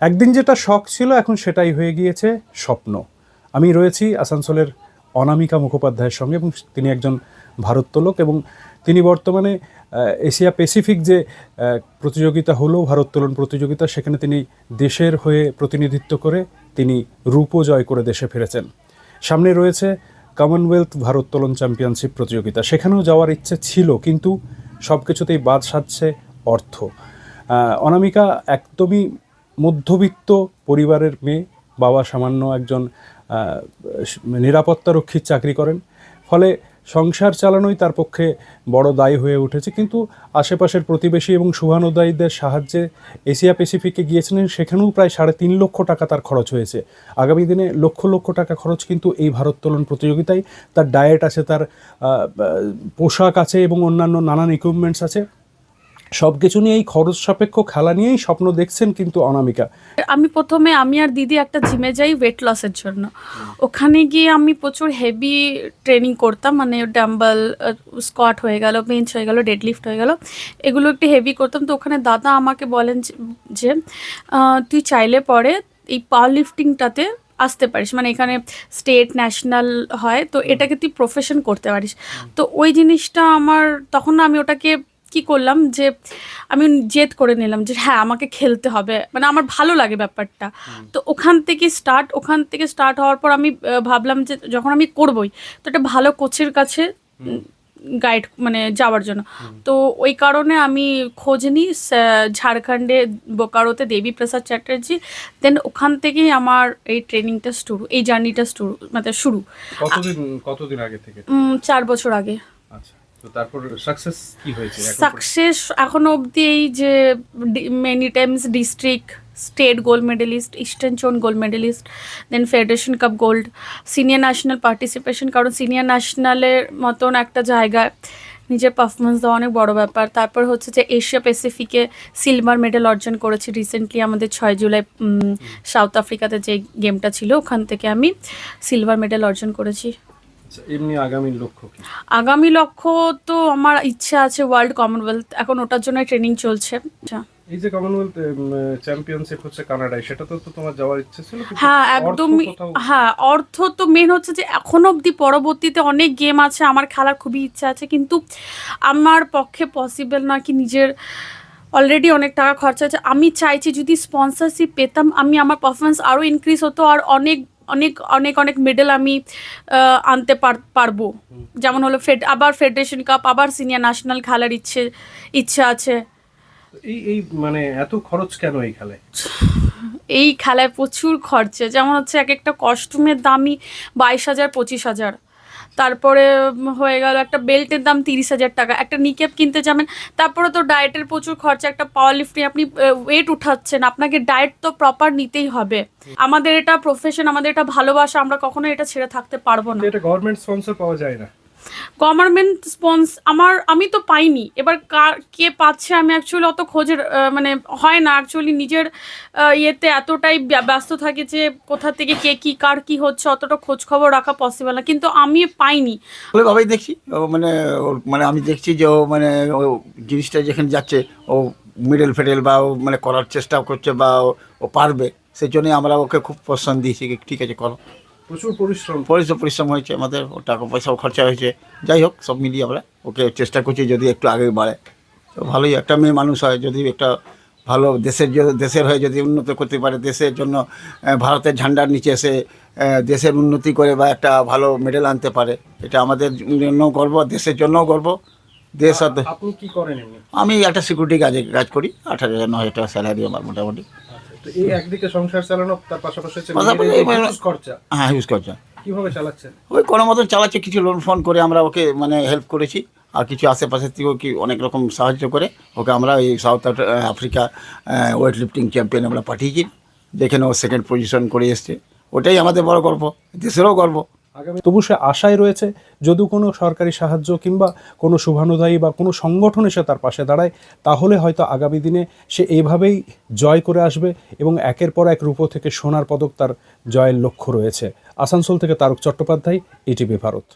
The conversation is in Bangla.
একদিন যেটা শখ ছিল এখন সেটাই হয়ে গিয়েছে স্বপ্ন। আমি রয়েছি আসানসোলের অনামিকা মুখোপাধ্যায়ের সঙ্গে এবং তিনি একজন ভারোত্তোলক এবং তিনি বর্তমানে এশিয়া প্যাসিফিক যে প্রতিযোগিতা হলো ভারোত্তোলন প্রতিযোগিতা, সেখানে তিনি দেশের হয়ে প্রতিনিধিত্ব করে তিনি রূপও জয় করে দেশে ফিরেছেন। সামনে রয়েছে কমনওয়েলথ ভারোত্তোলন চ্যাম্পিয়নশিপ প্রতিযোগিতা, সেখানেও যাওয়ার ইচ্ছে ছিল, কিন্তু সব কিছুতেই বাদ সাধছে অর্থ। অনামিকা একদমই মধ্যবিত্ত পরিবারের মেয়ে, বাবা সামান্য একজন নিরাপত্তারক্ষীর চাকরি করেন, ফলে সংসার চালানোই তার পক্ষে বড় দায় হয়ে উঠেছে। কিন্তু আশেপাশের প্রতিবেশী এবং শুভানুদায়ীদের সাহায্যে এশিয়া প্যাসিফিকে গিয়েছিলেন, সেখানেও প্রায় 3.5 লক্ষ টাকা তার খরচ হয়েছে। আগামী দিনে লক্ষ লক্ষ টাকা খরচ কিন্তু এই ভারোত্তোলন প্রতিযোগিতায়। তার ডায়েট আছে, তার পোশাক আছে এবং অন্যান্য নানান ইকুইপমেন্টস আছে। সব কিছু নিয়ে এই খরচ সাপেক্ষ খেলা নিয়েই স্বপ্ন দেখছেন কিন্তু অনামিকা। আমি আর দিদি একটা জিমে যাই ওয়েট লসের জন্য। ওখানে গিয়ে আমি প্রচুর হেভি ট্রেনিং করতাম, মানে ডাম্বেল স্কোয়াট হয়ে গেল, বেঞ্চ হয়ে গেল, ডেডলিফট হয়ে গেল, এগুলো একটু হেভি করতাম। তো ওখানে দাদা আমাকে বলেন যে তুই চাইলে পরে এই পাওয়ার লিফটিংটাতে আসতে পারিস, মানে এখানে স্টেট ন্যাশনাল হয়, তো এটাকে তুই প্রফেশন করতে পারিস। তো ওই জিনিসটা আমার তখন আমি ওটাকে কি করলাম যে আমি জেদ করে নিলাম যে হ্যাঁ আমাকে খেলতে হবে, মানে আমার ভালো লাগে ব্যাপারটা। তো ওখান থেকে স্টার্ট হওয়ার পর আমি ভাবলাম যে যখন আমি করবই, তো একটা ভালো কোচের কাছে গাইড মানে যাওয়ার জন্য। তো ওই কারণে আমি খোঁজ নিই ঝাড়খণ্ডে বোকারোতে দেবী প্রসাদ চ্যাটার্জি। দেন ওখান থেকেই আমার এই ট্রেনিংটা শুরু, এই জার্নিটা শুরু। কতদিন আগে থেকে? 4 বছর আগে। আচ্ছা, তো তারপর সাকসেস কি হয়েছে? সাকসেস এখনো অবধি এই যে many times district, state gold medalist, eastern zone gold medalist, then federation cup gold, senior national participation. কারণ সিনিয়র ন্যাশনালের মতন একটা জায়গায় নিজের পারফরমেন্স দেওয়া অনেক বড় ব্যাপার। তারপর হচ্ছে যে এশিয়া প্যাসিফিকে সিলভার মেডেল অর্জন করেছি রিসেন্টলি, আমাদের 6 জুলাই সাউথ আফ্রিকাতে যে গেমটা ছিল, ওখান থেকে আমি সিলভার মেডেল অর্জন করেছি। এমনি আগামী লক্ষ্য কি? আগামী লক্ষ্য তো আমার ইচ্ছা আছে ওয়ার্ল্ড কমনওয়েলথ, এখন ওটার জন্য ট্রেনিং চলছে। এই যে কমনওয়েলথ চ্যাম্পিয়নশিপ হচ্ছে কানাডায়, সেটা তো তোমার যাওয়ার ইচ্ছে ছিল? হ্যাঁ একদমই, হ্যাঁ অর্থ তো মেন হচ্ছে যে এখন অবধি পরবর্তীতে অনেক গেম আছে আমার খেলার খুবই ইচ্ছা আছে, কিন্তু আমার পক্ষে পসিবল না। কি নিজের অলরেডি অনেক টাকা খরচা আছে, আমি চাইছি যদি স্পন্সরশিপ পেতাম আমি আমার পারফরমেন্স আরও ইনক্রিজ হতো, আর অনেক অনেক অনেক অনেক মেডেল আমি আনতে পারবো। যেমন হলো আবার ফেডারেশন কাপ, আবার সিনিয়র ন্যাশনাল খেলার ইচ্ছা আছে। এই মানে এত খরচ কেন এই খেলায়? এই খেলায় প্রচুর খরচা, যেমন হচ্ছে এক একটা কস্টিউমের দামই 22,000 25,000। তারপরে হয়ে গেল একটা বেল্টের দাম 30,000 টাকা, একটা নিকেপ কিনতে যাবেন। তারপরে তো ডায়েটের প্রচুর খরচা, একটা পাওয়ার লিফটিং আপনি ওয়েট উঠাচ্ছেন, আপনাকে ডায়েট তো প্রপার নিতেই হবে। আমাদের এটা প্রফেশন, আমাদের এটা ভালোবাসা, আমরা কখনো এটা ছেড়ে থাকতে পারবো না। এটা গভর্নমেন্ট স্পন্সর পাওয়া যায় না? গভর্নমেন্ট আমি তো পাইনি, এবার কে পাচ্ছে আমি অ্যাকচুয়ালি অত খোঁজের মানে হয় না অ্যাকচুয়ালি, নিজের ইয়েতে এতটাই ব্যস্ত থাকে যে কোথা থেকে কে কি কার কি হচ্ছে অতটা খোঁজ খবর রাখা পসিবল না, কিন্তু আমি পাইনি। ভাবেই দেখছি মানে আমি দেখছি যে ও মানে ও জিনিসটা যেখানে যাচ্ছে ও মিডল ফেডেল বা ও মানে করার চেষ্টা করছে বা ও পারবে, সেই জন্যই আমরা ওকে খুব প্রশ্রয় দিয়েছি, ঠিক আছে করো। প্রচুর পরিশ্রম হয়েছে আমাদের, ও টাকা পয়সাও খরচা হয়েছে। যাই হোক সব মিলিয়ে আমরা ওকে চেষ্টা করছি যদি একটু আগে বাড়ে তো ভালোই। একটা মেয়ে মানুষ হয়, যদি একটা ভালো দেশের হয়ে যদি উন্নত করতে পারে, দেশের জন্য ভারতের ঝান্ডার নিচে এসে দেশের উন্নতি করে বা একটা ভালো মেডেল আনতে পারে, এটা আমাদের জন্য গর্ব, দেশের জন্যও গর্ব। দেশ আপনি কি করেন? আমি একটা সিকিউরিটি কাজ করি, 8,000-9,000 টাকা স্যালারি আমার মোটামুটি। তো এই একদিকে সংসার চালানো, তার পাশাপাশি খরচা। হ্যাঁ হিউজ খরচা। কিভাবে চালাচ্ছেন? ওই কোনো মতন চালাচ্ছে, কিছু লোন ফোন করে আমরা ওকে মানে হেল্প করেছি, আর কিছু আশেপাশের থেকেও কি অনেক রকম সাহায্য করে ওকে আমরা এই south Africa weight lifting champion আমরা পাঠিয়েছি, যেখানে ও 2nd পজিশন করে এসছে। ওটাই আমাদের বড় গর্ব, দেশেরও গর্ব। তবু সে আশায় রয়েছে, যদি কোনো সরকারি সাহায্য কিংবা কোনো শুভানুদায়ী বা কোনো সংগঠন এসে তার পাশে দাঁড়ায়, তাহলে হয়তো আগামী দিনে সে এইভাবেই জয় করে আসবে এবং একের পর এক রূপো থেকে সোনার পদক তার জয়ের লক্ষ্য রয়েছে। আসানসোল থেকে তারক চট্টোপাধ্যায়, ETV ভারত।